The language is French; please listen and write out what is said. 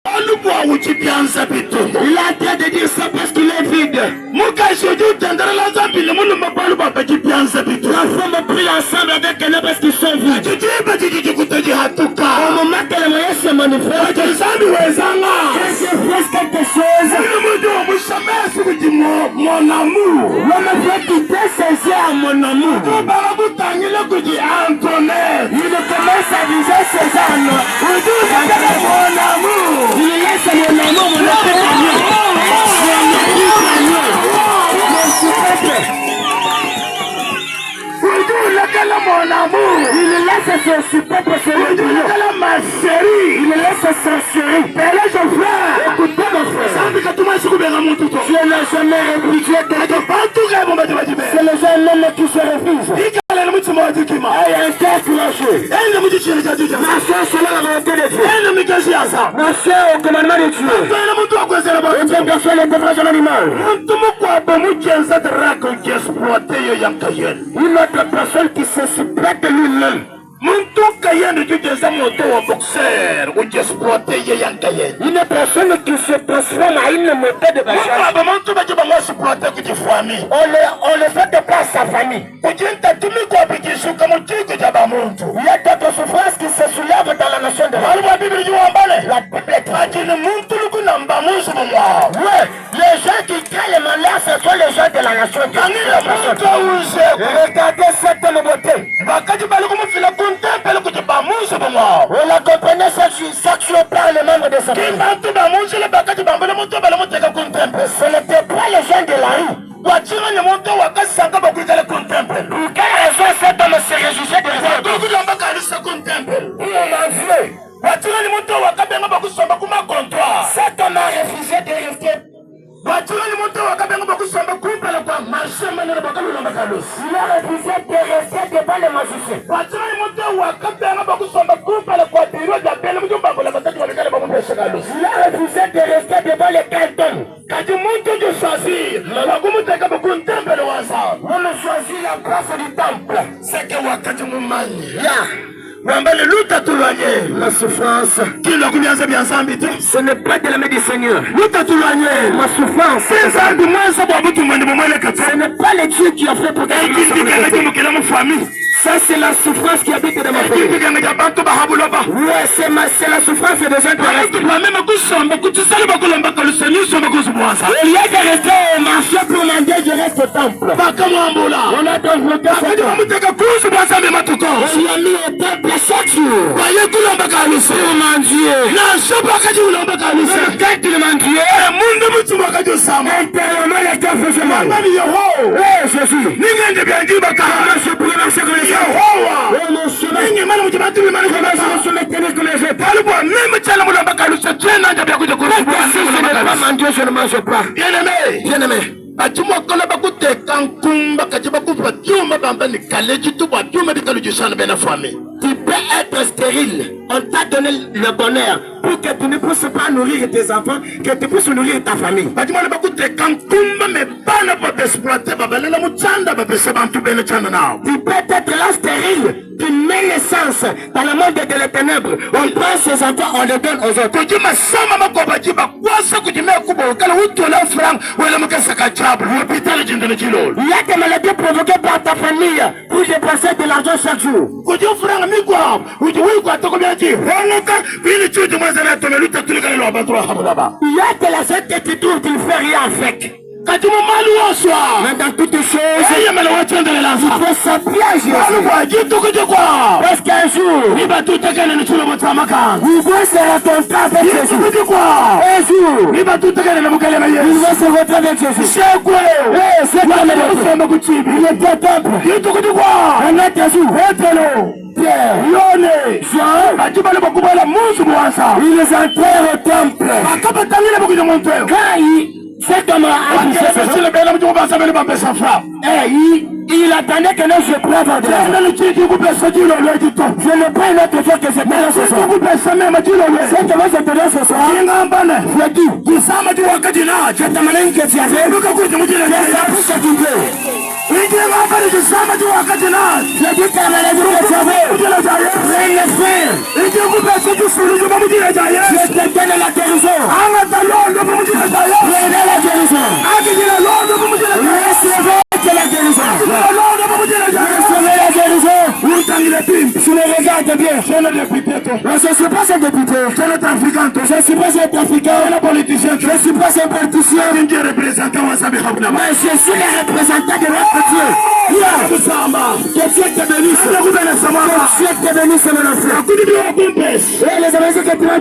Il a train de dire ça parce qu'il est vide. La femme prie ensemble avec elle parce qu'ils sont vides. Au moment que le moyen se manifeste, quand je fais quelque chose, mon amour, l'homme fait quitter ses yeux à mon amour. Il commence à viser ses âmes. Mon amour. Il laisse mon amour, mon amour. Mon amour, il laisse son super préféré. Ma chérie, il laisse sa chérie. Et là, je frère, écoutez mon frère. Je n'ai jamais réfugié quelqu'un. C'est le jeune homme qui se refuse. Il a été courageux. Ma soeur, selon la volonté de Dieu. Ma soeur, au commandement de Dieu. Et bien personne ne devra jamais du mal. Une autre personne qui se supplète lui-même. Une personne qui se transforme à une montée de bachage. On le fait de place sa famille. Il y a d'autres souffrances qui se soulèvent dans la nation de la Bible est oui, les gens qui créent les malheurs, ce sont les gens de la nation de la regardez cette beauté. On la comprenait chaque jour par les membres de sa famille. Ce n'était pas les gens de la rue. Pour quelle raison cet homme se réjouissait de rester? Cet homme a refusé de rester. Il a refusé de rester devant les magiciens. Il a refusé de rester devant les cantons. On a choisi la place du temple. C'est que la souffrance, ce n'est pas de la main du Seigneur. Ma souffrance, ce n'est pas les dieux qui ont fait pour ça, c'est la souffrance qui habite dans ma famille. Ouais, c'est la souffrance des gens terrestres. Il y a des rester au marché pour manger du reste au temple. On a donc le temps. On a mis au temple chaque jour. Oh mon Dieu. Quand il m'a Dieu, intérieurement les cœurs faisaient mal. Oh Jésus. Comment je pourrais marcher comme les gens? Bien-aimé, tu peux être stérile. On t'a donné le bonheur pour que tu ne puisses pas nourrir tes enfants, que tu puisses nourrir ta famille. Tu peux être là stérile. Tu mets naissance dans le monde de les ténèbres. On prend ses enfants, on les donne aux autres. Il y a des maladies provoquées par ta famille pour dépenser de l'argent chaque jour. Il y a de la zette que tu trouves, tu ne fais rien avec. Mais dans toutes choses, il faut s'appuyer à Jésus. Parce qu'un jour, il doit se rencontrer avec Jésus. Un jour, il va se rencontrer avec Jésus. C'est quoi? Il est au temple. Un autre jour, Pierre, Jean, ils les entrèrent au temple. Quand cet homme a abusé il attendait que nous je prenne de l'argent. Je ne prends une autre fois que je te donne ce soir. C'est que moi je te donne ce soir. Je dis, je t'amène que tu avais. Je t'appuie que tu veux. Ingia hapa nikisema tu wakati na. Je dis qu'à la vie de savoir. Rien ne faire. Ingia kupa kitu suluhu kwa mjira jaye. Je te donne la guérison. Anga talondo kwa mjira jaye. Prenez la guérison. Akijira londo kwa mjira jaye. Recevez la guérison. Londo kwa mjira jaye. Recevez la guérison. Utangile pimp. Si le regarde bien. Je ne député toi. Je ne suis pas un député. Je ne suis africain toi. Je ne suis pas un africain. Je ne suis politicien. Je ne suis pas un politicien. Ingia représentant wa sabi habuna. Mais je suis le représentant de notre Dieu. Que Dieu te bénisse. Que Dieu te bénisse, mon enfant. Et les amis que tu as